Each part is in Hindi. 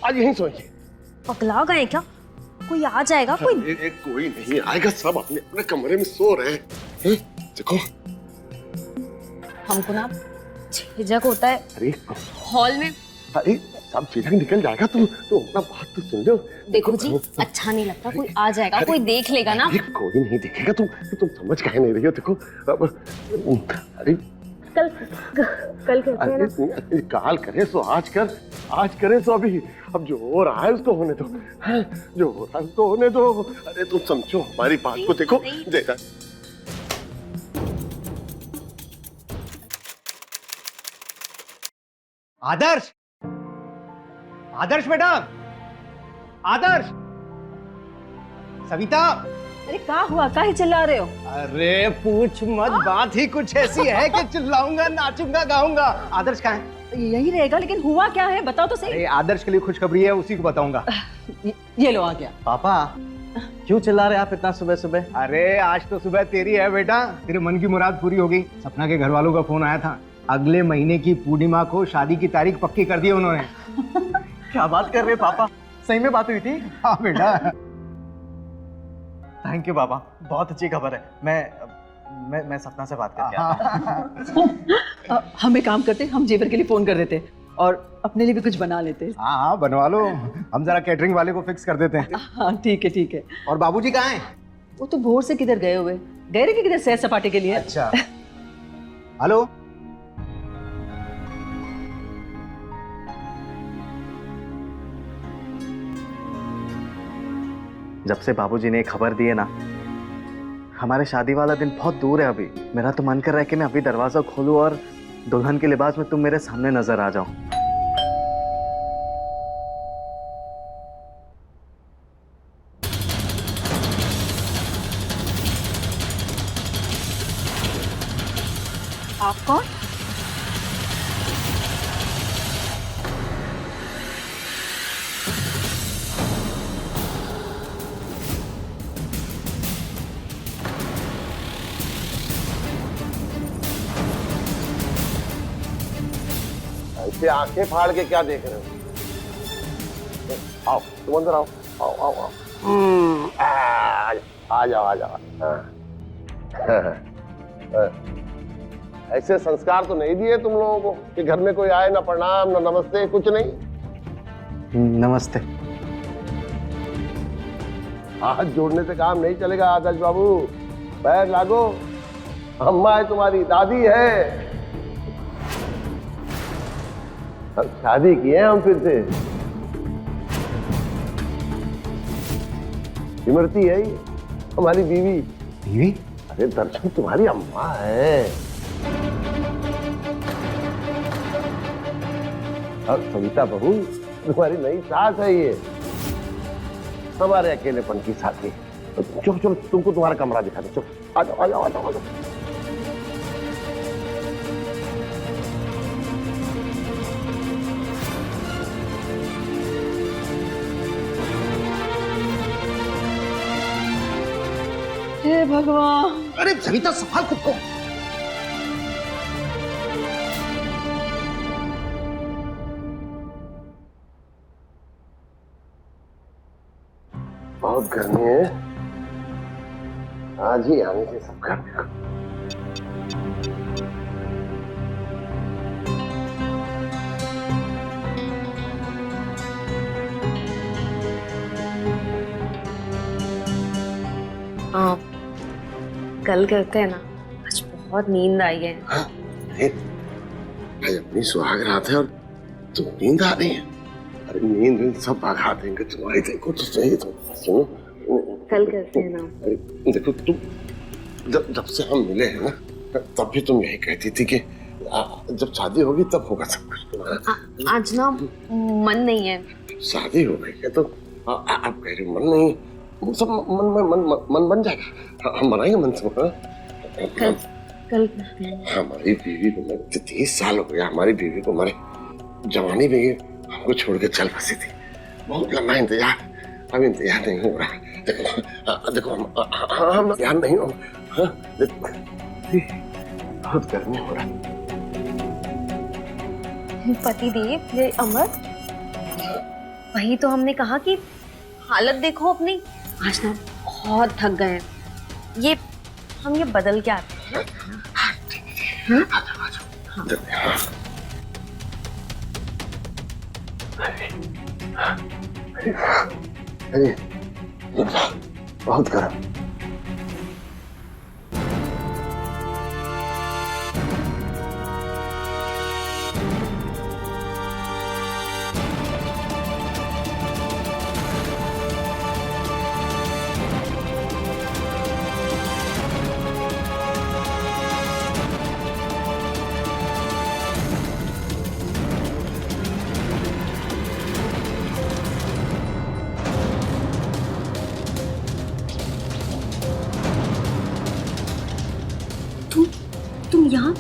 आज यहीं सोएंगे। पगला गए क्या? कोई आ जाएगा कोई? कोई नहीं आएगा, सब अपने अपने कमरे में सो रहे हैं। देखो हमको ना झिझक होता है अरे हॉल में। अरे सब झिझक निकल जाएगा, तुम अपना बात तो सुन लो। देखो जी, अच्छा नहीं लगता, कोई आ जाएगा, कोई देख लेगा ना। कोई नहीं देखेगा, तुम समझ काहे नहीं रही हो? देखो अरे कल कहते हैं ना, काल करे सो आज कर, आज करे सो अभी। अब जो हो रहा है उसको होने दो, जो हो रहा है उसको होने दो। अरे तुम समझो हमारी बात को, देखो देखा आदर्श, आदर्श बेटा, आदर्श, सविता। अरे क्या हुआ, काहे चिल्ला रहे हो? अरे पूछ मत, बात ही कुछ ऐसी है कि चिल्लाऊंगा, नाचूंगा, गाऊंगा। आदर्श कहाँ है? यही रहेगा, लेकिन हुआ क्या है बताओ तो सही। अरे आदर्श के लिए खुशखबरी है, उसी को बताऊंगा। ये लो आ गया। पापा क्यों चिल्ला रहे आप इतना सुबह सुबह? अरे आज तो सुबह तेरी है बेटा, तेरे मन की मुराद पूरी हो गई। सपना के घर वालों का फोन आया था, अगले महीने की पूर्णिमा को शादी की तारीख पक्की कर दी उन्होंने। क्या बात कर रहे हैं पापा, सही में बात हुई थी? हाँ बेटा। थैंक यू पापा, बहुत अच्छी खबर है। मैं सपना से बात करके आता हूं। हम एक काम करते, हम जेवर के लिए फोन कर देते और अपने लिए भी कुछ बना लेते। हाँ हाँ बनवा लो, हम जरा कैटरिंग वाले को फिक्स कर देते हैं। हाँ ठीक है ठीक है। और बाबूजी कहाँ हैं? वो तो भोर से किधर गए हुए, गए रहे किधर सैर सपाटे के लिए। अच्छा हेलो, जब से बाबूजी ने खबर दी है ना, हमारे शादी वाला दिन बहुत दूर है अभी। मेरा तो मन कर रहा है कि मैं अभी दरवाजा खोलूं और दुल्हन के लिबास में तुम मेरे सामने नजर आ जाओ। आप कौन? ऐसे आंखें फाड़ के क्या देख रहे हो? आओ तुम अंदर आओ, आओ आओ आओ। आ जाओ आ जाओ। ऐसे संस्कार तो नहीं दिए तुम लोगों को कि घर में कोई आए ना प्रणाम ना नमस्ते, कुछ नहीं। नमस्ते। हाथ जोड़ने से काम नहीं चलेगा आदर्श बाबू, पैर लागो। अम्मा है तुम्हारी, दादी है। हम शादी किए हम फिर से। इमरती है ये हमारी बीवी। बीवी? अरे दर्शन तुम्हारी अम्मा है। और सविता बहू तुम्हारी नई सास है ये, हमारे अकेलेपन की साथी। चलो चलो तुमको तुम्हारा कमरा दिखा दो, चलो आ जाओ आ जाओ आ जाओ आ जाओ। हे भगवान। अरे सविता संभाल खुद को। बहुत गर्मी है, आज ही आने से सब गर्मी को। हाँ कल करते हैं ना, आज बहुत नींद आई है। हाँ, आज अपनी सुहाग रात है और तुम नींद आ रही है। अरे नींद सब भगा देंगे तुम्हारी, देखो तो सही। तुम सुनो, कल करते हैं ना। अरे देखो तुम जब से हम मिले हैं ना, तब भी तुम यही कहती थी कि जब शादी होगी तब होगा सब कुछ तुम्हारा। आज ना मन नहीं है। शादी हो गई है तो अब कह रही मन नहीं, सब मन बन जाएगा। हम बनाएंगे मन से। कल हमारी बीवी को मरे 30 साल हो गया, हमारी बीवी को मरे। जवानी में हमको छोड़ के चल बसी थी। बहुत लंबा इंतजार, अब इंतजार नहीं हो रहा। देखो हम इंतजार नहीं हो। बहुत गर्मी हो रहा। पति देव, ये अमर, वही तो हमने कहा कि हालत देखो अपनी, आज ना बहुत थक गए हैं। हम ये बदल के आते हैं। अरे बहुत गर्म। तुम यहाँ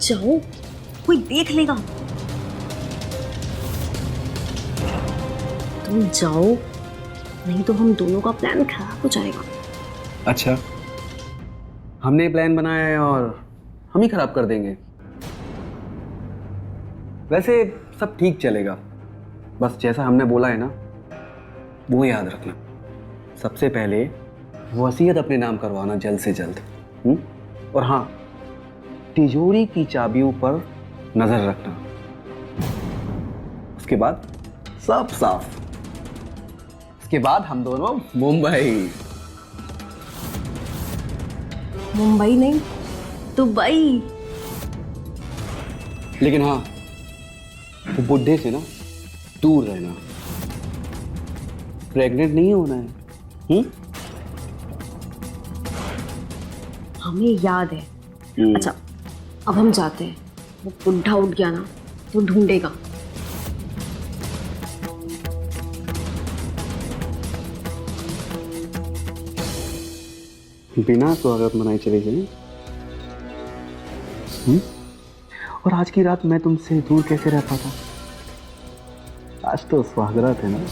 जाओ, कोई देख लेगा। तुम जाओ, नहीं तो हम दोनों का प्लान खराब हो जाएगा। अच्छा, हमने प्लान बनाया है और हम ही खराब कर देंगे। वैसे सब ठीक चलेगा, बस जैसा हमने बोला है ना वो याद रखना। सबसे पहले वसीयत अपने नाम करवाना जल्द से जल्द। और हाँ, तिजोरी की चाबियों पर नजर रखना। उसके बाद सब साफ। उसके बाद हम दोनों मुंबई नहीं, दुबई। लेकिन हाँ, वो बुढ़े से ना दूर रहना। प्रेग्नेंट नहीं होना है। हमें याद है। अच्छा, अब हम जाते हैं। वो बुढ़ा उठ गया ना तो ढूंढेगा। बिना स्वागत मनाए चले गए। और आज की रात मैं तुमसे दूर कैसे रह पाता? आज तो स्वागत है ना।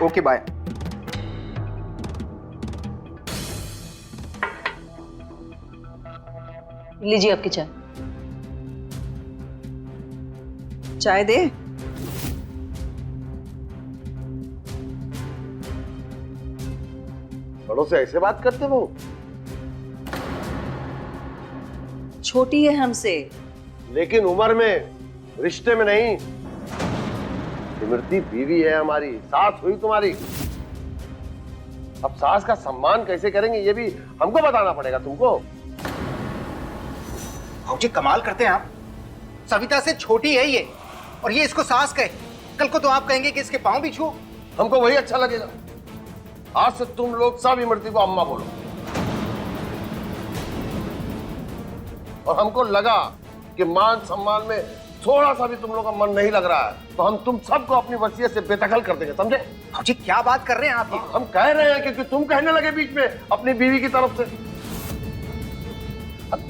Okay bye. लीजिए आपकी चाय। चाय दे। बड़ों से ऐसे बात करते हो? छोटी है हमसे। लेकिन उम्र में, रिश्ते में नहीं। इमरती बीवी है हमारी, सास हुई तुम्हारी। अब सास का सम्मान कैसे करेंगे ये भी हमको बताना पड़ेगा तुमको। जी कमाल करते हैं आप। सविता से छोटी है ये और ये इसको सास कहे। कल को तो आप कहेंगे कि इसके पांव भी छू। हमको वही अच्छा लगेगा। आज से तुम लोग सब इमरती को अम्मा बोलो। और हमको लगा कि मान सम्मान में थोड़ा सा भी तुम लोग का मन नहीं लग रहा है तो हम तुम सबको अपनी वसीयत से बेदखल कर देंगे, समझे? जी क्या बात कर रहे हैं आप ये? हम कह रहे हैं क्योंकि तुम कहने लगे बीच में अपनी बीवी की तरफ से।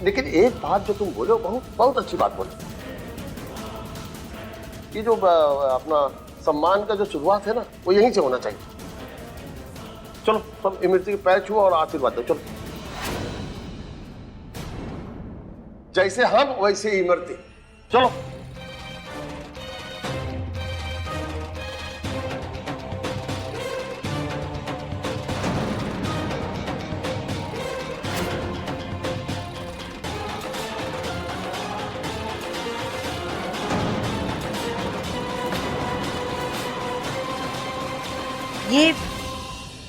लेकिन एक बात जो तुम बोले बहुत बहुत अच्छी बात बोले। ये जो अपना सम्मान का जो शुरुआत है ना वो यहीं से होना चाहिए। चलो सब इमरती के पैर छुओ और आशीर्वाद दो। चलो जैसे हम वैसे इमरती। चलो ये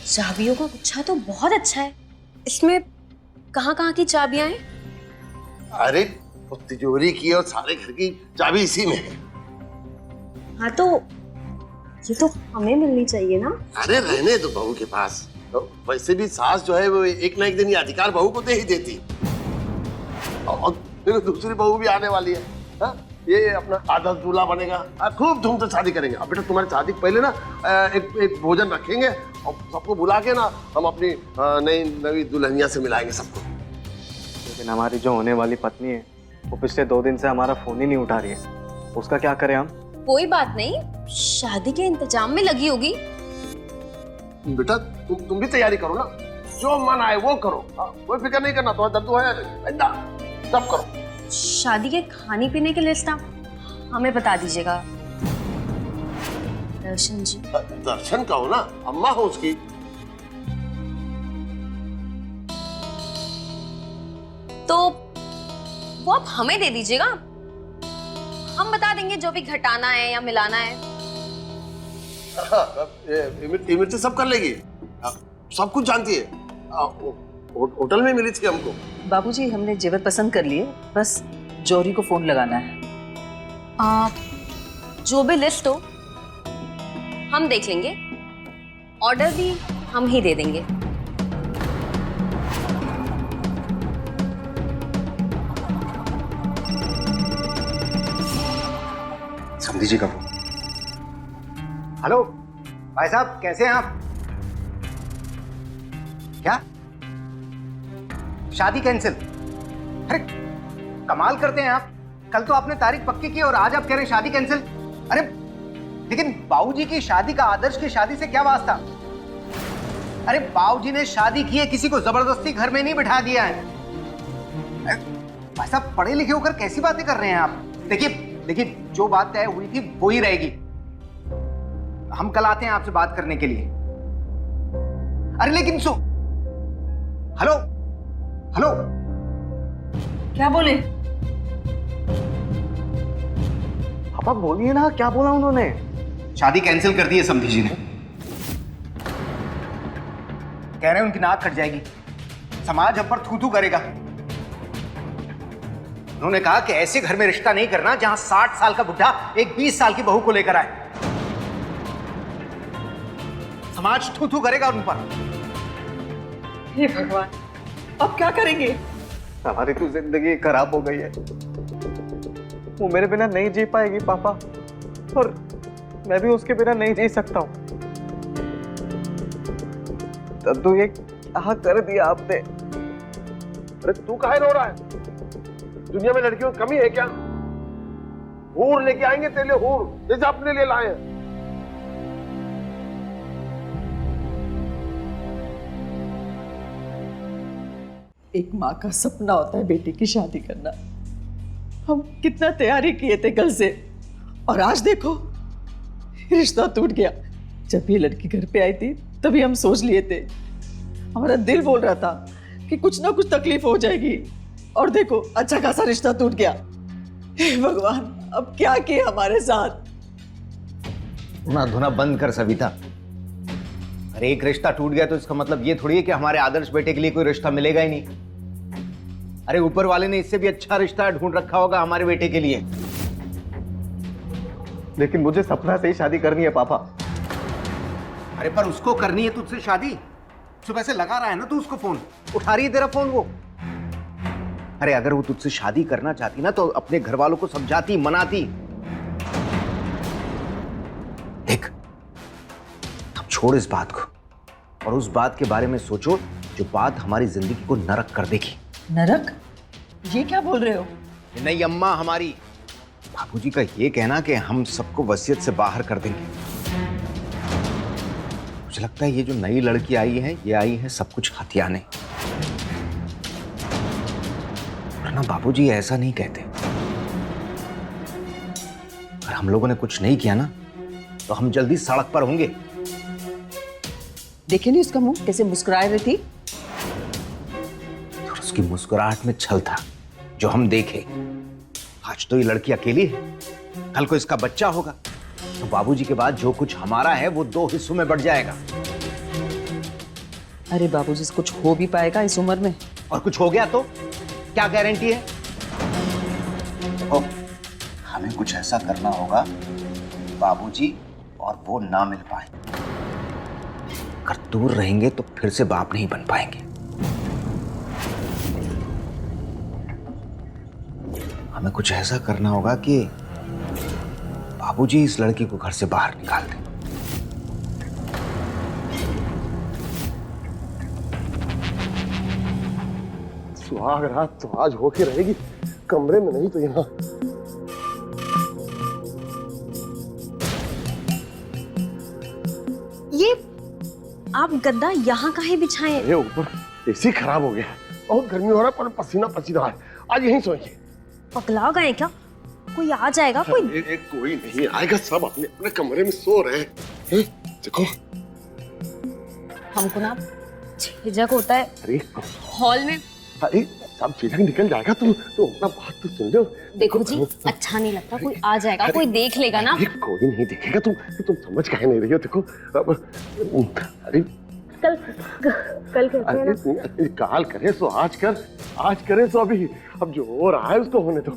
चाबियों का गुच्छा तो बहुत अच्छा है। इसमें कहाँ की चाबियां हैं? अरे वो तिजोरी की और सारे घर की चाबी इसी में है। हाँ तो ये तो हमें मिलनी चाहिए ना। अरे रहने दो बहू के पास। तो वैसे भी सास जो है वो एक ना एक दिन ये अधिकार बहू को दे ही देती। और फिर दूसरी बहू भी आने वाली है। हा? ये अपना आदर्श दूल्हा बनेगा। खूब धूम से शादी करेंगे। अब बेटा तुम्हारी शादी के पहले ना एक भोजन रखेंगे और सबको बुला के ना हम अपनी नई दुल्हनिया से मिलाएंगे सबको। लेकिन हमारी जो होने वाली पत्नी है वो पिछले 2 दिन से हमारा फोन ही नहीं उठा रही है, उसका क्या करें हम? कोई बात नहीं, शादी के इंतजाम में लगी होगी। बेटा तुम भी तैयारी करो ना, जो मन आए वो करो। कोई फिक्र नहीं करना, तुम्हारा दद्दू है, सब करो। शादी के खाने पीने की लिस्ट आप हमें बता दीजिएगा। दर्शन जी। दर्शन का हो ना, अम्मा हो उसकी। तो वो आप हमें दे दीजिएगा, हम बता देंगे जो भी घटाना है या मिलाना है। इमरती सब कर लेगी, सब कुछ जानती है। होटल में मिली थी हमको। बाबूजी हमने जेवर पसंद कर लिए, बस जौहरी को फोन लगाना है। जो भी लिस्ट हो हम देख लेंगे, ऑर्डर भी हम ही दे देंगे। समझी जी कब? हेलो भाई साहब, कैसे हैं आप? क्या शादी कैंसिल? अरे कमाल करते हैं आप। कल तो आपने तारीख पक्की की और आज आप कह रहे हैं शादी कैंसिल। अरे लेकिन बाबूजी की शादी का आदर्श की शादी से क्या वास्ता? अरे बाबूजी ने शादी की है, किसी को जबरदस्ती घर में नहीं बिठा दिया है। भाई साहब पढ़े लिखे होकर कैसी बातें कर रहे हैं आप? देखिए जो बात तय हुई थी वो ही रहेगी। हम कल आते हैं आपसे बात करने के लिए। अरे लेकिन हेलो हेलो, क्या बोले? पापा बोलिए ना, क्या बोला उन्होंने? शादी कैंसिल कर दी है समधी जी ने। कह रहे हैं उनकी नाक कट जाएगी, समाज हम पर थू थू करेगा। उन्होंने कहा कि ऐसे घर में रिश्ता नहीं करना जहां 60 साल का बुढ़ा एक 20 साल की बहू को लेकर आए। समाज थू थू करेगा उन पर। हे भगवान, अब क्या करेंगे? हमारी तो जिंदगी खराब हो गई है। वो मेरे बिना नहीं जी पाएगी पापा, और मैं भी उसके बिना नहीं जी सकता हूँ। दद्दू ये क्या कर दिया आपने? अरे तू काहे रो रहा है? दुनिया में लड़कियों की कमी है क्या? हूर लेके आएंगे तेरे लिए, हूर जैसे अपने लिए लाए हैं। एक माँ का सपना होता है बेटी की शादी करना। हम कितना तैयारी किए थे कल से, और आज देखो रिश्ता टूट गया। जब ये लड़की घर पे आई थी तभी हम सोच लिए थे, हमारा दिल बोल रहा था कि कुछ ना कुछ तकलीफ हो जाएगी, और देखो अच्छा खासा रिश्ता टूट गया। हे भगवान, अब क्या किया हमारे साथ? रोना धोना बंद कर सविता। अरे एक रिश्ता टूट गया तो इसका मतलब ये थोड़ी है कि हमारे आदर्श बेटे के लिए कोई रिश्ता मिलेगा ही नहीं। अरे ऊपर वाले ने इससे भी अच्छा रिश्ता ढूंढ रखा होगा हमारे बेटे के लिए। लेकिन मुझे सपना से ही शादी करनी है पापा। अरे पर उसको करनी है तुझसे शादी। सुबह से लगा रहा है ना तू उसको फोन, उठा रही है तेरा फोन वो। अरे अगर वो तुझसे शादी करना चाहती ना तो अपने घर वालों को समझाती, मनाती। देख अब छोड़ इस बात को और उस बात के बारे में सोचो जो बात हमारी जिंदगी को नरक कर देगी। नरक? ये क्या बोल रहे हो? नहीं अम्मा, हमारी बाबूजी का ये कहना कि हम सबको वसीयत से बाहर कर देंगे। मुझे लगता है ये जो नई लड़की आई है ये आई है सब कुछ हथियाने। वरना बाबूजी ऐसा नहीं कहते। अगर हम लोगों ने कुछ नहीं किया ना तो हम जल्दी सड़क पर होंगे। देखे नहीं उसका मुंह कैसे मुस्कुरा रही थी? और उसकी मुस्कुराहट में छल था जो हम देखे। आज तो ये लड़की अकेली है, कल को इसका बच्चा होगा, तो बाबूजी के बाद जो कुछ हमारा है वो 2 हिस्सों में बढ़ जाएगा। अरे बाबूजी से कुछ हो भी पाएगा इस उम्र में? और कुछ हो गया तो क्या गारंटी है? देखो, हमें कुछ ऐसा करना होगा बाबूजी और वो ना मिल पाए। अगर दूर रहेंगे तो फिर से बाप नहीं बन पाएंगे। हमें कुछ ऐसा करना होगा कि बाबूजी इस लड़की को घर से बाहर निकाल दें। सुहाग रात तो आज होके रहेगी, कमरे में नहीं तो यहाँ। ये आप गद्दा यहाँ काहे बिछाए हैं? अरे ऊपर एसी खराब हो गया, बहुत गर्मी हो रहा है, पर पसीना पसीना है। आज यहीं सोएंगे। पगला गए क्या? कोई आ जाएगा? कोई कोई नहीं आएगा, सब अपने अपने कमरे में सो रहे हैं। देखो हमको ना झिझक होता है अरे हॉल में। अरे सब चीजें निकल जाएगा, तुम अपना बात तो सुन लो। देखो जी, अच्छा नहीं लगता, कोई आ जाएगा, कोई देख लेगा ना। कोई नहीं देखेगा, तुम समझ काहे नहीं रही हो? देखो अरे कल कहते हैं ना। अरे काल करे सो आज कर, आज करे सो अभी। अब जो हो रहा है उसको होने दो,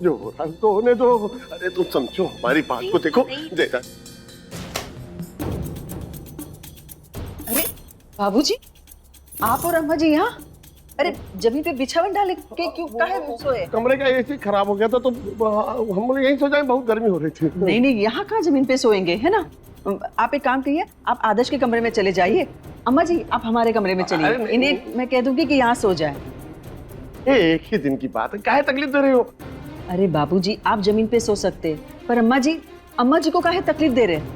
जो हो रहा है उसको होने दो। अरे तुम समझो हमारी बात को, देखो देखा। अरे बाबूजी, आप और अम्मा जी यहाँ? अरे जमीन पे बिछावन डाले के क्यों काहे सोए? कमरे का एसी खराब हो गया था तो हम लोग यहीं सो जाए, बहुत गर्मी हो रही थी। नहीं नहीं, यहाँ कहाँ जमीन पे सोएंगे, है ना? आप एक काम करिए, आप आदर्श के कमरे में चले जाइए। अम्मा जी आप हमारे कमरे में चलिए, इन्हें मैं कह दूंगी कि यहाँ सो जाए। एक ही दिन की बात है, काहे तकलीफ दे रहे हो? अरे बाबूजी आप जमीन पे सो सकते हैं, पर अम्मा जी को काहे तकलीफ दे रहे हैं?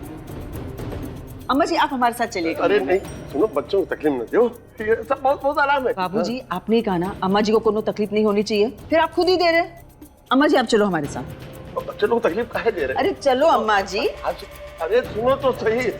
अम्मा जी आप हमारे साथ चलिए। अरे नहीं सुनो, बच्चों को तकलीफ न दो, ये सब बहुत बहुत आराम है। बाबूजी आपने कहा ना अम्मा जी को कोनो तकलीफ नहीं होनी चाहिए, फिर आप खुद ही दे रहे हैं। अम्मा जी आप चलो हमारे साथ। बच्चों को तकलीफ काहे दे रहे? अरे चलो अम्मा जी। अरे सुनो तो सही।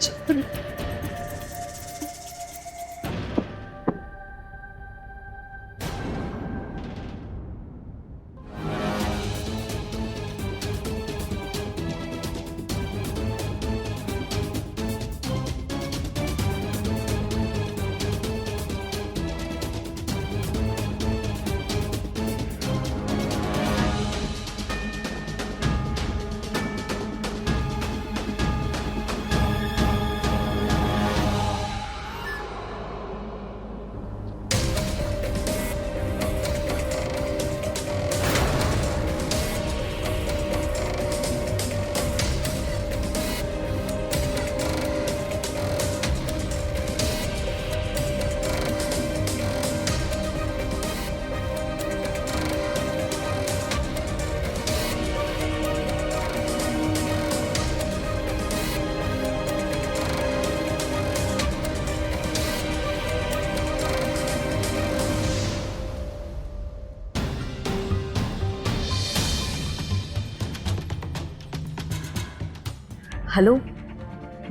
हेलो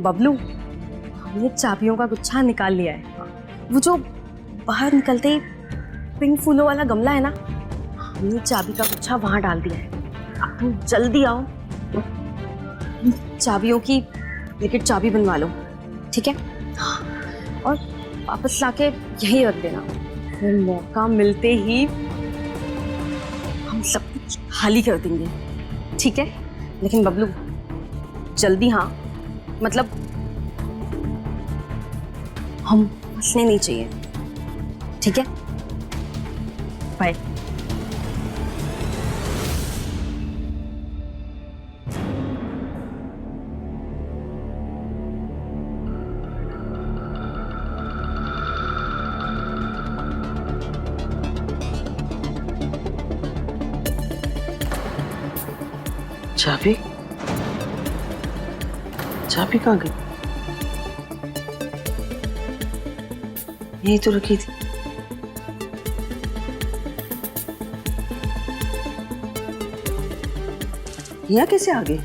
बबलू, हमने चाबियों का गुच्छा निकाल लिया है। वो जो बाहर निकलते ही पिंक फूलों वाला गमला है ना, हमने चाबी का गुच्छा वहां डाल दिया है। अब तुम जल्दी आओ, चाबियों की लिक्विड चाबी बनवा लो, ठीक है? और वापस लाके यहीं रख देना, फिर मौका मिलते ही हम सब कुछ खाली कर देंगे, ठीक है? लेकिन बबलू जल्दी, हाँ, मतलब हम फंसने नहीं चाहिए, ठीक है? बाय। चाबी चाबी कहाँ गई? यही तो रखी थी। यहाँ कैसे आ गई?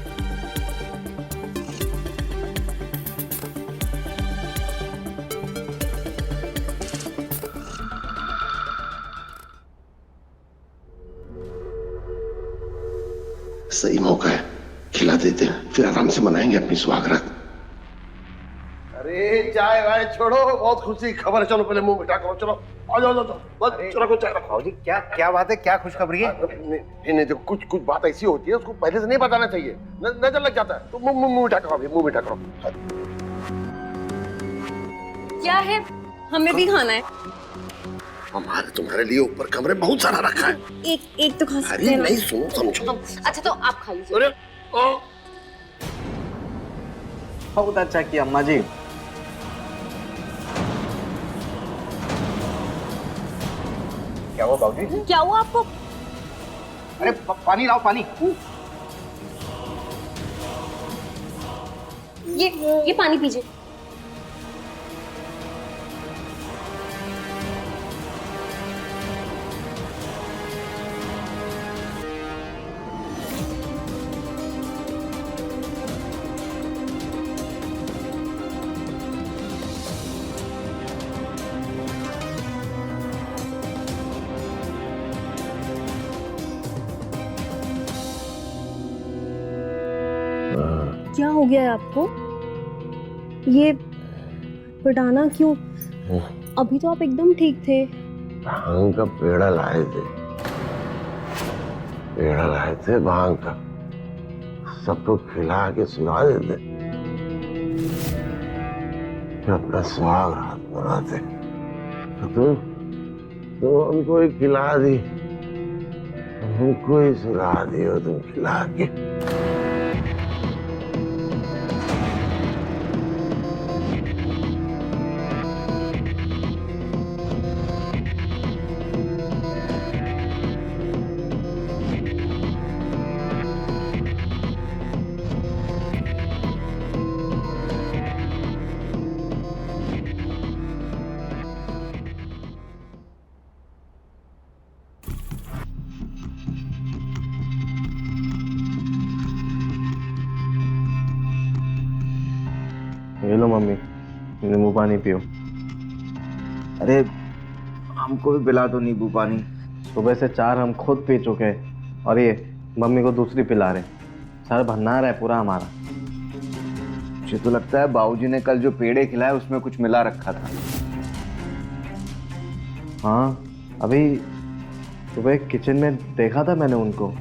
सही मौका है खिला देते हैं, फिर आराम से मनाएंगे अपनी सुहागरात। अरे चाय वाय छोड़ो, बहुत खुशी की खबर है। चलो पहले मुंह मिठा करो, चलो आ जाओ जाओ, बस रखो चाय रखो। बाबूजी क्या क्या बात है, क्या खुशखबरी है? नहीं जो कुछ कुछ बात ऐसी होती है उसको पहले से नहीं बताना चाहिए, नजर लग जाता है। तो मुंह मिठा करो, अभी मुंह मिठा करो। क्या है, हमें भी खाना है। हमारे तुम्हारे लिए ऊपर कमरे बहुत सारा रखा है। एक तो खा सकते अरे हैं ना? नहीं, सुनो समझो। अच्छा तो आप खा लीजिए। अरे बहुत अच्छा किया अम्मा जी। क्या हुआ बाबूजी? क्या हुआ आपको? अरे पानी लाओ, पानी। ये पानी पीजिए। क्या हो गया है आपको? ये पटाना क्यों? अभी तो आप एकदम ठीक थे। भांग का पेड़ा लाए थे, पेड़ा लाए थे भांग का, सबको खिला के सुला देते, फिर अपना सुहाग रात मनाते। तो हमको ही खिला दी, हमको ही सुला दी हो तुम खिला के। ये लो मम्मी, नींबू पानी पियो। अरे हमको भी पिला दो नींबू पानी। सुबह से 4 हम खुद पी चुके हैं और ये मम्मी को दूसरी पिला रहे। सर भंडार है पूरा हमारा। मुझे तो लगता है बाबूजी ने कल जो पेड़े खिलाए उसमें कुछ मिला रखा था। हाँ, अभी सुबह किचन में देखा था मैंने उनको,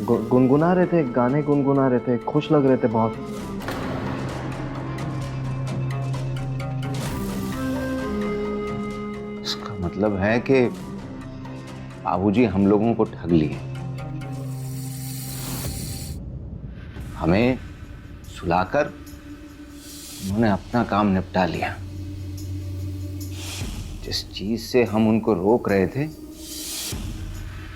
गुनगुना रहे थे, गाने गुनगुना रहे थे, खुश लग रहे थे बहुत। इसका मतलब है कि बाबूजी हम लोगों को ठग लिए, हमें सुलाकर उन्होंने अपना काम निपटा लिया। जिस चीज से हम उनको रोक रहे थे,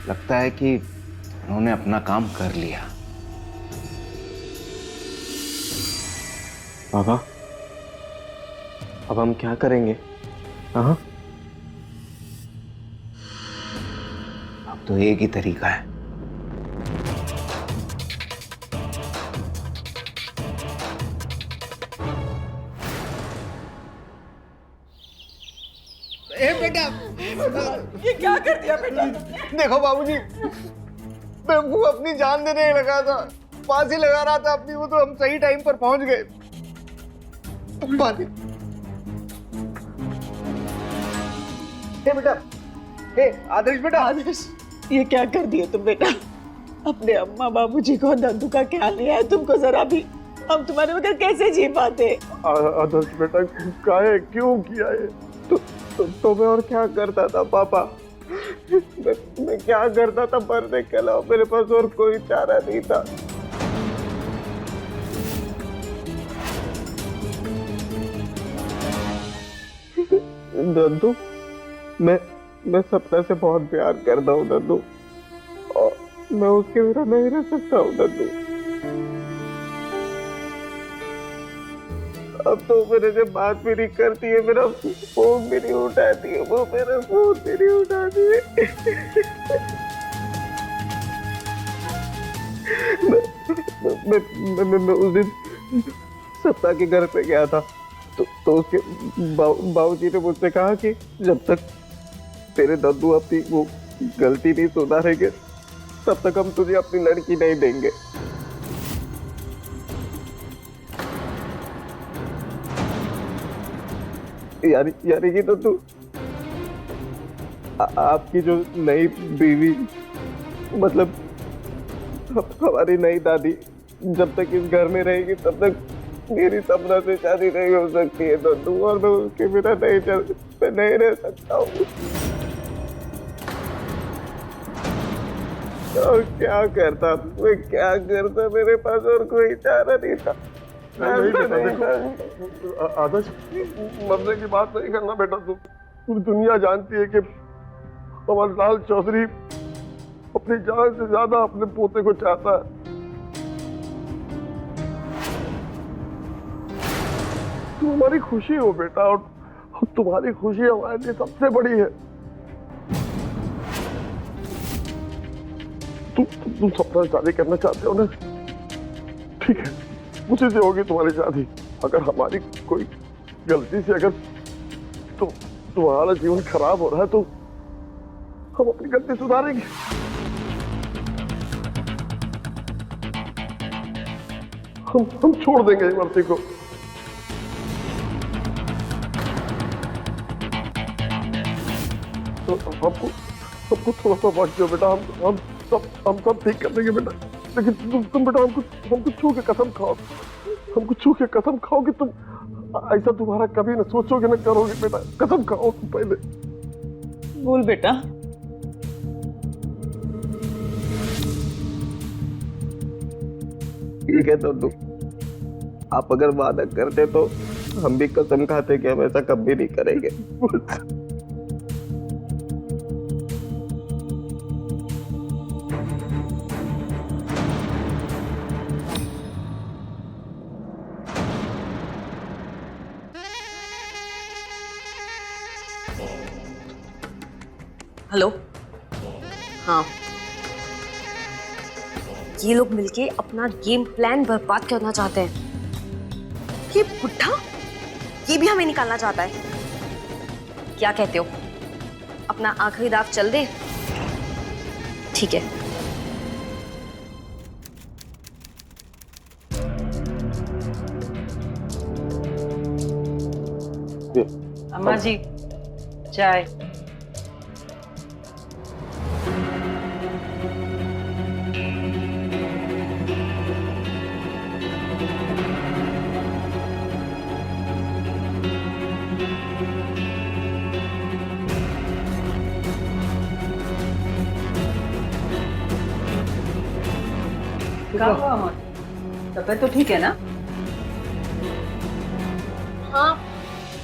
लगता है कि उन्होंने अपना काम कर लिया। पापा, अब हम क्या करेंगे? हाँ, अब तो एक ही तरीका है। ये क्या कर दिया बेटा? देखो बाबूजी, बेवकूफ अपनी जान देने लगा था, फांसी लगा रहा था अपनी, वो तो हम सही टाइम पर पहुंच गए। पानी। हे बेटा, हे आदर्श बेटा। आदर्श, ये क्या कर दिया तुम बेटा? अपने अम्मा बाबूजी को, नंदू का ख्याल नहीं आया तुमको जरा भी? हम तुम्हारे बगैर कैसे जी पाते? आदर्श बेटा, काहे क्यों किया ये? तो मैं और क्या करता था पापा? मैं क्या करता था मरने के अलावा? मेरे पास और कोई चारा नहीं था। नंदू, मैं सपना से बहुत प्यार करता हूँ नंदू, और मैं उसके बिना नहीं रह सकता हूँ नंदू। अब तो मेरे से बात भी नहीं करती है, मेरा फोन भी नहीं उठाती है, वो मेरा फोन भी नहीं उठाती है। मैं उस दिन सप्ताह के घर पे गया था, तो उसके बाबूजी ने मुझसे कहा कि जब तक तेरे दद्दू अपनी वो गलती नहीं सुधारेंगे, तब तक हम तुझे अपनी लड़की नहीं देंगे। यानी कि तो तू आपकी जो नई बीवी, मतलब हमारी नई दादी जब तक इस घर में रहेगी तब तक मेरी सपना से शादी नहीं हो सकती है। तो तू और मैं उसके बिना नहीं रह सकता हूँ। और क्या करता मैं, क्या करता, मेरे पास और कोई चारा नहीं था। आदर्श, मरने की बात नहीं करना बेटा। तू पूरी दुनिया जानती है कि हमारे लाल चौधरी अपनी जान से ज्यादा अपने पोते को चाहता है। तुम हमारी खुशी हो बेटा, और तुम्हारी खुशी हमारे लिए सबसे बड़ी है। तुम सपना से शादी करना चाहते हो ना? ठीक है, मुझे से होगी तुम्हारी शादी। अगर हमारी कोई गलती से अगर तुम्हारा जीवन खराब हो रहा है तो हम अपनी गलती सुधारेंगे। हम छोड़ देंगे इमरती को। तो हमको थोड़ा सा वक्त दो बेटा। हम सब ठीक कर देंगे बेटा। लेकिन तुम बेटा हमको छू के कसम खाओ। हमको छू के कसम खाओ कि तुम ऐसा दोबारा कभी न सोचोगे, न करोगे बेटा। कसम खाओ तुम पहले। बोल बेटा। ठीक है, तो आप अगर वादा करते तो हम भी कसम खाते कि हम ऐसा कभी नहीं करेंगे। हेलो। हाँ, ये लोग मिलके अपना गेम प्लान बर्बाद करना चाहते हैं। ये बुढ़ा, ये भी हमें निकालना चाहता है। क्या कहते हो, अपना आखिरी दाव चल दे? ठीक है। अम्मा जी, चाय। क्या हुआ अमर? तबीयत तो ठीक है ना? हाँ,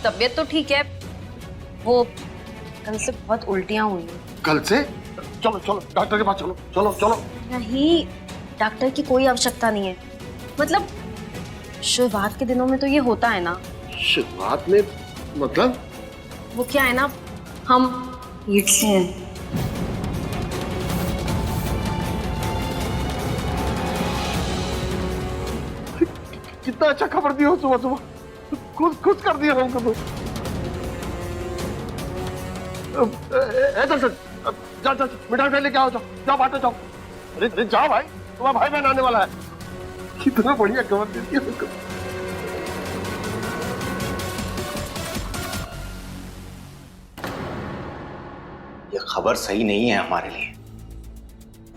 तबीयत तो ठीक है। वो कल से बहुत उल्टियां हुई हैं। कल से? चलो चलो डॉक्टर के पास चलो। चलो चलो। नहीं, डॉक्टर की कोई आवश्यकता नहीं है। मतलब शुरुआत के दिनों में तो ये होता है ना। शुरुआत में मतलब? वो क्या है ना, हम पेट से हैं। कितना अच्छा खबर दिया हो सुबह सुबह। खुश कर दिया हमको तो। जा जा मिठाई लेके आओ। जाओ बांटो जाओ। अरे जाओ भाई, तुम्हारा भाई बहन आने वाला है। कितना बढ़िया खबर दे दिया हमको। ये खबर सही नहीं है हमारे लिए।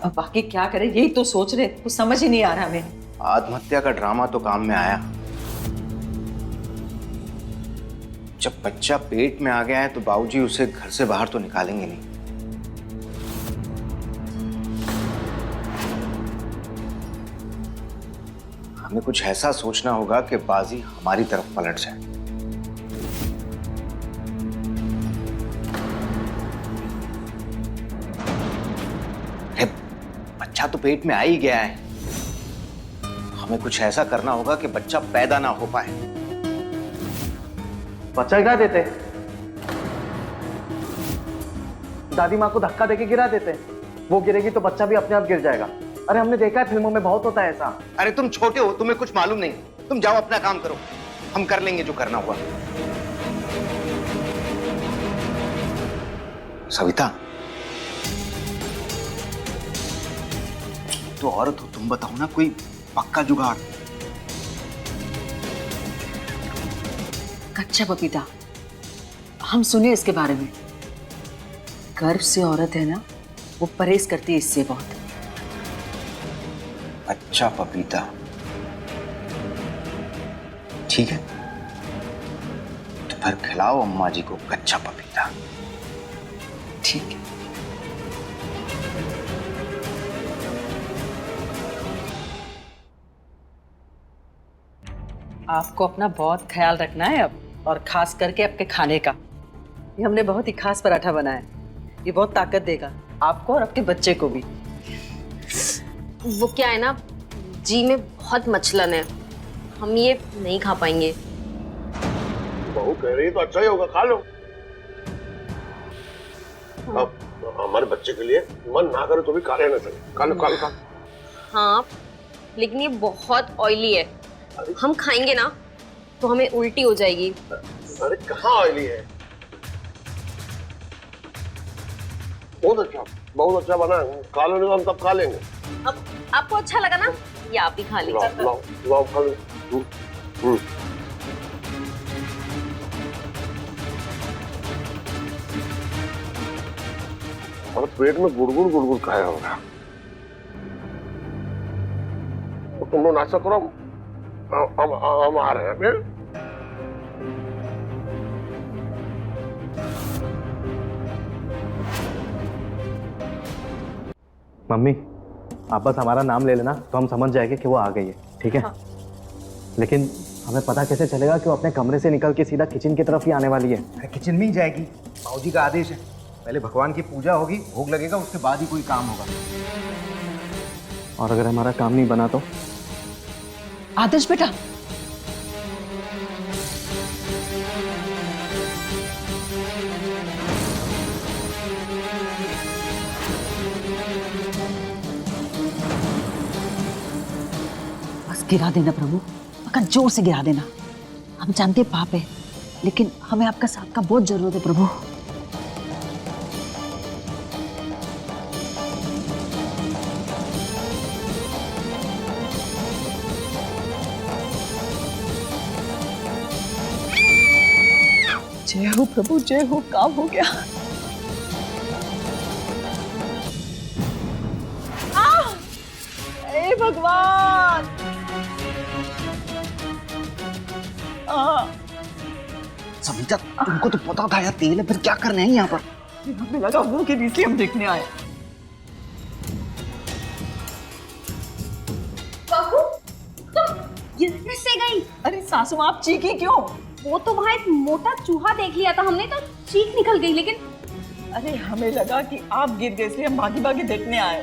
अब बाकी क्या करें, यही तो सोच रहे, कुछ समझ ही नहीं आ रहा हमें। आत्महत्या का ड्रामा तो काम में आया। जब बच्चा पेट में आ गया है तो बाबूजी उसे घर से बाहर तो निकालेंगे नहीं। हमें कुछ ऐसा सोचना होगा कि बाजी हमारी तरफ पलट जाए। बच्चा तो पेट में आ ही गया है। हमें कुछ ऐसा करना होगा कि बच्चा पैदा ना हो पाए। बच्चा गिरा देते, दादी माँ को धक्का देके गिरा देते, वो गिरेगी तो बच्चा भी अपने आप गिर जाएगा। अरे हमने देखा है, फिल्मों में बहुत होता है ऐसा। अरे तुम छोटे हो, तुम्हें कुछ मालूम नहीं। तुम जाओ अपना काम करो, हम कर लेंगे जो करना हुआ। सविता, तो औरत हो, तुम बताओ ना कोई पक्का जुगाड़। कच्चा पपीता, हम सुने इसके बारे में। गर्भ से औरत है ना, वो परहेज करती है इससे बहुत। अच्छा पपीता, ठीक है, तो फिर खिलाओ अम्मा जी को कच्चा पपीता। ठीक है। आपको अपना बहुत ख्याल रखना है अब, और खास करके आपके खाने का। ये हमने बहुत ही खास पराठा बनाया है, ये बहुत ताकत देगा आपको और आपके बच्चे को भी। वो क्या है ना, जी में बहुत मचलन है, हम ये नहीं खा पाएंगे। बहू कह रही है तो अच्छा ही होगा, खा लो। अब हमारे बच्चे के लिए मन ना करे तो भी खा लेना चाहिए। खा लो खा लो खा लो। हाँ, लेकिन ये बहुत ऑयली है, हम खाएंगे ना तो हमें उल्टी हो जाएगी। अरे कहाँ ऑयली है, बहुत अच्छा बना है। खा लो, नहीं तो हम तब खा लेंगे। अब आपको अच्छा लगा ना, ये आप ही खा लाओ लीजिए। लाओ लाओ खा लो। और पेट में गुड़गुड़ गुड़गुड़ खाया होगा। तो तुम लोग नाश्ता करो, हम आ रहे हैं फिर। मम्मी, आप बस हमारा नाम ले लेना तो हम समझ जाएंगे कि वो आ गई है, ठीक है? हाँ। लेकिन हमें पता कैसे चलेगा कि वो अपने कमरे से निकल के सीधा किचन की तरफ ही आने वाली है? अरे किचन में ही जाएगी, बाबूजी का आदेश है। पहले भगवान की पूजा होगी, भोग लगेगा, उसके बाद ही कोई काम होगा। और अगर हमारा काम नहीं बना तो? आदर्श बेटा, बस गिरा देना प्रभु, मगर जोर से गिरा देना। हम जानते पाप है, लेकिन हमें आपका साथ का बहुत जरूरत है प्रभु। जय हो प्रभु, जय हो, काम हो गया। हे भगवान, समीता, तुमको तो पता था यार तेल है, फिर क्या करना है यहाँ पर? हमें लगा वो कि इसलिए हम देखने आए। बहू, तुम गिरने से गई? अरे सासू आप चीखी क्यों? वो तो वहाँ एक मोटा चूहा देख लिया था हमने, तो चीख निकल गई। लेकिन अरे हमें लगा कि आप गिर गए, इसलिए हम भागी भागी देखने आए।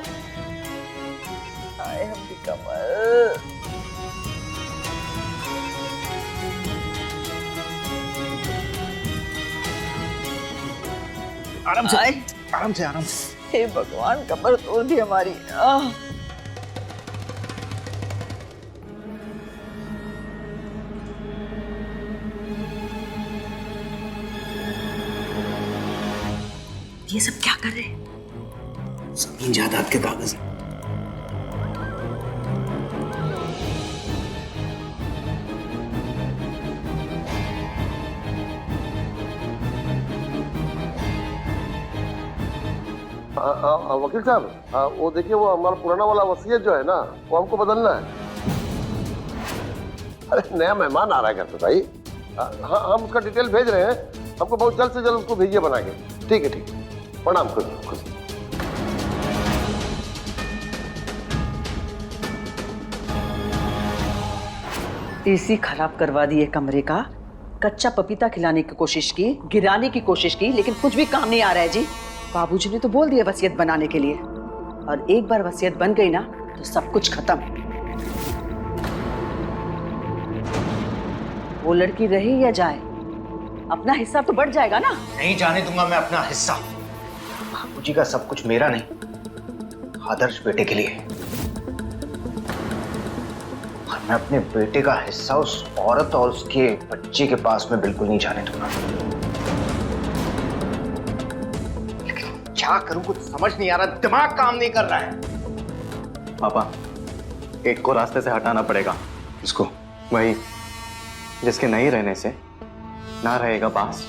आए हम भी कमल। आराम से आराम से आराम से। हे भगवान, कमर तोड़ दी हमारी। ये सब क्या कर रहे हैं? जमीन जायदाद के कागज। वकील साहब, वो देखिए, वो हमारा पुराना वाला वसीयत जो है ना, वो हमको बदलना है। अरे नया मेहमान आ रहा है घर पे भाई। हाँ, हम उसका डिटेल भेज रहे हैं, हमको बहुत जल्द से जल्द उसको भेजिए बना के। ठीक है ठीक है, प्रणाम। खुश। एसी खराब करवा दिए कमरे का, कच्चा पपीता खिलाने की कोशिश की, गिराने की कोशिश की, लेकिन कुछ भी काम नहीं आ रहा है जी। बाबूजी ने तो बोल दिया वसीयत बनाने के लिए, और एक बार वसीयत बन गई ना तो सब कुछ खत्म। वो लड़की रहे या जाए, अपना हिस्सा तो बढ़ जाएगा ना। नहीं जाने दूंगा मैं अपना हिस्सा। बाबूजी का सब कुछ मेरा नहीं, आदर्श बेटे के लिए। और मैं अपने बेटे का हिस्सा उस औरत और उसके बच्चे के पास में बिल्कुल नहीं जाने दूंगा। लेकिन क्या करूं, कुछ समझ नहीं आ रहा, दिमाग काम नहीं कर रहा है। पापा, एक को रास्ते से हटाना पड़ेगा। इसको वही जिसके नहीं रहने से ना रहेगा बांस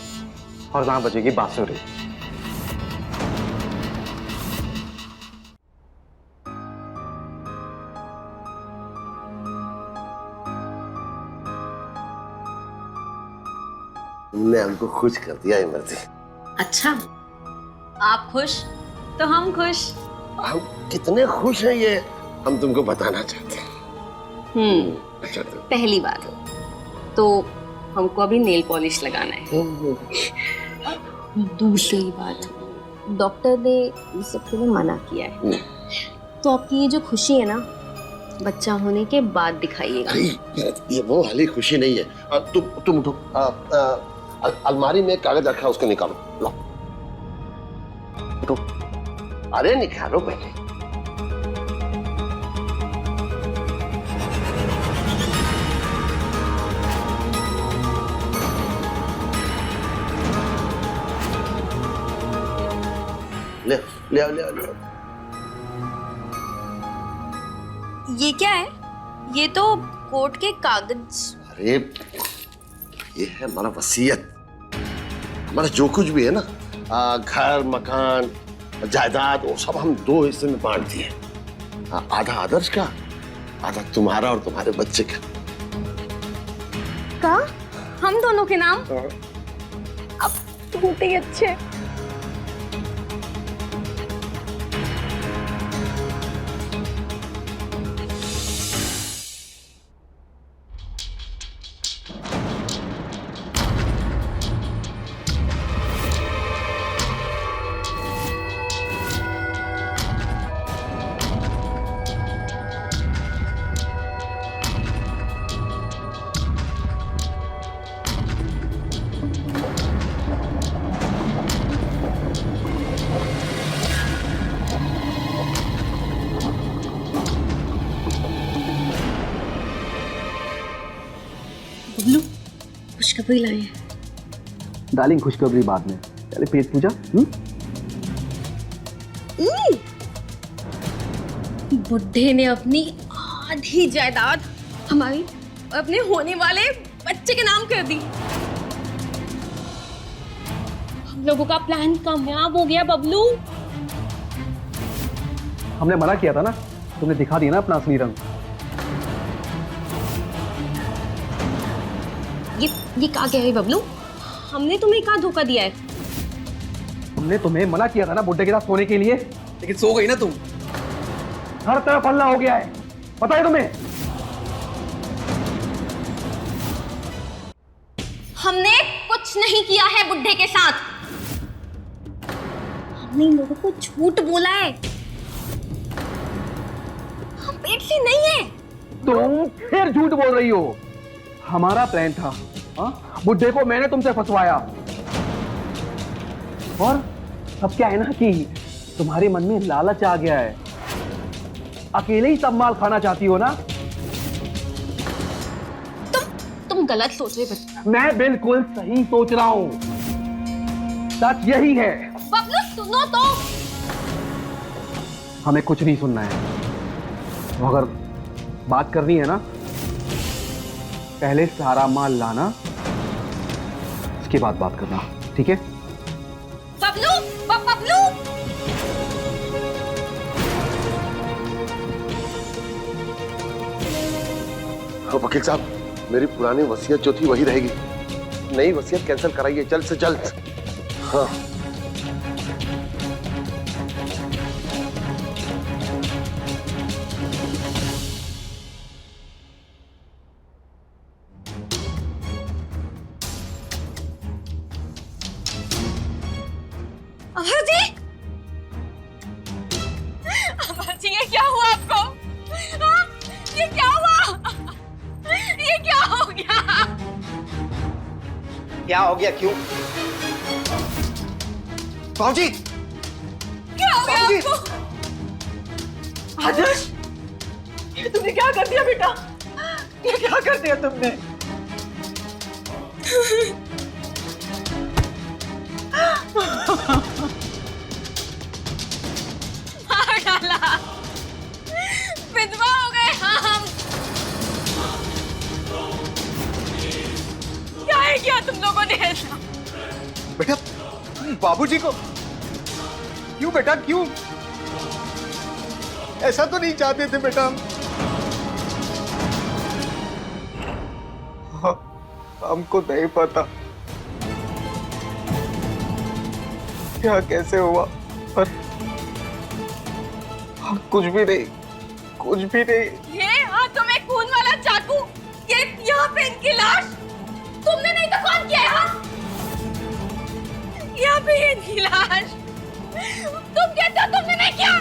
और जहां बजेगी बांसुरी। तुमने हमको खुश कर दिया इमरती। अच्छा, आप खुश तो हम खुश। हम कितने खुश हैं ये हम तुमको बताना चाहते हैं। अच्छा तो पहली बात तो हमको अभी नेल पॉलिश लगाना है। दूसरी बात, डॉक्टर ने इस सब के लिए मना किया है, तो आपकी ये जो खुशी है ना, बच्चा होने के बाद दिखाइएगा। ये वो वाली खुशी नहीं है। तुम उठो। अलमारी में कागज रखा, उसको निकालो। लो तो, अरे निकालो पहले। ले ले ले ले। ये क्या है? ये तो कोर्ट के कागज। अरे ये है हमारा वसीयत। हमारा जो कुछ भी है ना, घर, मकान, जायदाद, वो सब हम 2 हिस्से में बांट दिए। आधा आदर्श का, आधा तुम्हारा और तुम्हारे बच्चे का। का? हम दोनों के नाम? अब बहुत ही अच्छे। बबलू, खुशखबरी लाए हैं। डार्लिंग खुशखबरी बाद में, पहले पेट पूजा। बुड्ढे ने अपनी आधी जायदाद हमारी अपने होने वाले बच्चे के नाम कर दी। हम लोगों का प्लान कामयाब हो गया बबलू। हमने मना किया था ना, तुमने दिखा दिया ना अपना असली रंग। ये कहा गया है बबलू? हमने तुम्हें कहाँ धोखा दिया है? हमने तुम्हें मना किया था ना बुड्ढे के साथ सोने के लिए, लेकिन सो गई ना तुम। हर तरफ हल्ला हो गया है, पता है तुम्हें? हमने कुछ नहीं किया है बुड्ढे के साथ। हमने इन लोगों को झूठ बोला है। हम पेट से नहीं है। तुम फिर झूठ बोल रही हो। हमारा प्लान था, बुड्ढे को मैंने तुमसे फंसवाया। और अब क्या है ना कि तुम्हारे मन में लालच आ गया है, अकेले ही सब माल खाना चाहती हो ना। तुम गलत सोच रहे बच्चे। मैं बिल्कुल सही सोच रहा हूं, सच यही है। बबलू सुनो तो। हमें कुछ नहीं सुनना है। तो अगर बात करनी है ना, पहले सारा माल लाना, उसके बाद बात करना, ठीक है? बबलू, बबलू। वकील साहब, मेरी पुरानी वसीयत जो थी वही रहेगी। नई वसीयत कैंसिल कराइए जल्द से जल्द। हाँ। अमर जी, अमर जी, ये क्या हुआ आपको? हाँ? ये क्या हुआ? ये क्या हो गया? क्या हो गया? क्यों? बाबूजी, क्या हो गया बाबूजी! आपको? आदर्श, ये तुमने क्या कर दिया बेटा? ये क्या कर दिया तुमने? मार डाला, विधवा हो गए हम। क्या है क्या तुम लोगों ने ऐसा? बेटा, बाबूजी को क्यों बेटा, क्यों? ऐसा तो नहीं चाहते थे बेटा हम। हमको नहीं पता क्या कैसे हुआ, पर हम कुछ भी नहीं। ये हाथों में खून वाला चाकू, ये यहाँ पे इनकी लाश, तुमने नहीं तो कौन किया यहाँ? यहाँ पे इनकी लाश, तुम कहते हो तुमने नहीं किया,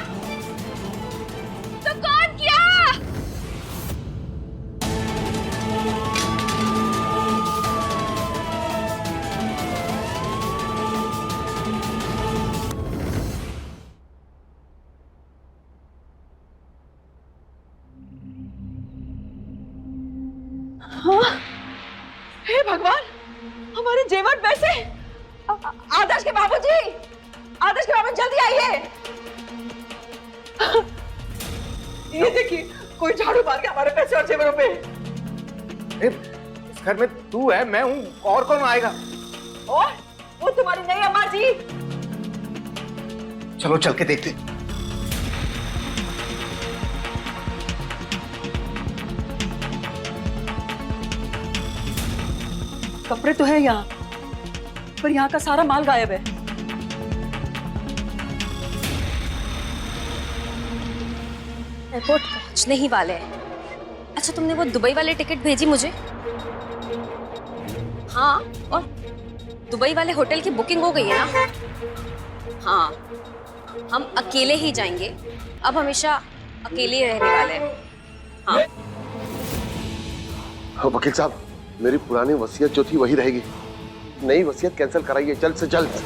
तो कौन किया? हे भगवान, हमारे जेवर पैसे। आदर्श के बाबूजी, आदर्श के बाबूजी जल्दी आइए। ये देखिए, कोई झाड़ू मार के हमारे पैसे और जेवरों पे। इस घर में तू है, मैं हूं, और कौन आएगा? और वो तुम्हारी नई अम्मा जी। चलो चल के देखते। कपड़े तो है यहाँ, पर यहाँ का सारा माल गायब है। एयरपोर्ट पहुंचने ही वाले हैं। अच्छा, तुमने वो दुबई वाले टिकट भेजी मुझे? हाँ, और दुबई वाले होटल की बुकिंग हो गई है ना? हाँ, हम अकेले ही जाएंगे, अब हमेशा अकेले ही रहने वाले हैं। हाँ। हाँ वकील साहब, मेरी पुरानी वसीयत जो थी वही रहेगी, नई वसीयत कैंसिल कराइए जल्द से जल्द।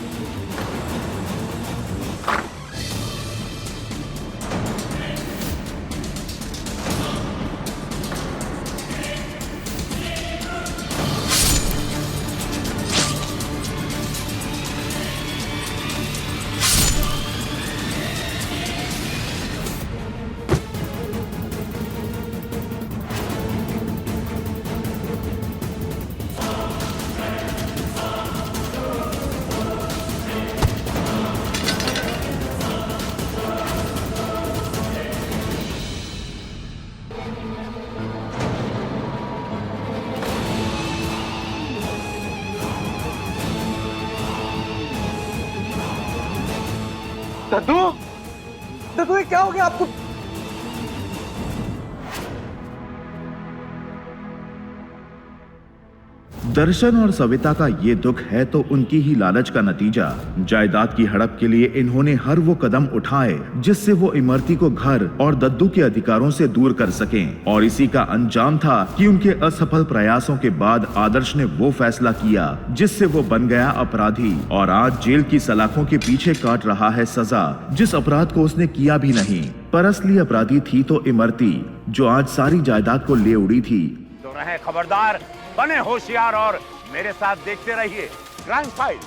दद्दू, ये क्या हो गया आपको? दर्शन और सविता का ये दुख है तो उनकी ही लालच का नतीजा। जायदाद की हड़प के लिए इन्होंने हर वो कदम उठाए जिससे वो इमरती को घर और दद्दू के अधिकारों से दूर कर सकें, और इसी का अंजाम था कि उनके असफल प्रयासों के बाद आदर्श ने वो फैसला किया जिससे वो बन गया अपराधी और आज जेल की सलाखों के पीछे काट रहा है सजा, जिस अपराध को उसने किया भी नहीं। पर असली अपराधी थी तो इमरती, जो आज सारी जायदाद को ले उड़ी थी। तो रहे खबरदार, बने होशियार और मेरे साथ देखते रहिए क्राइम फाइल।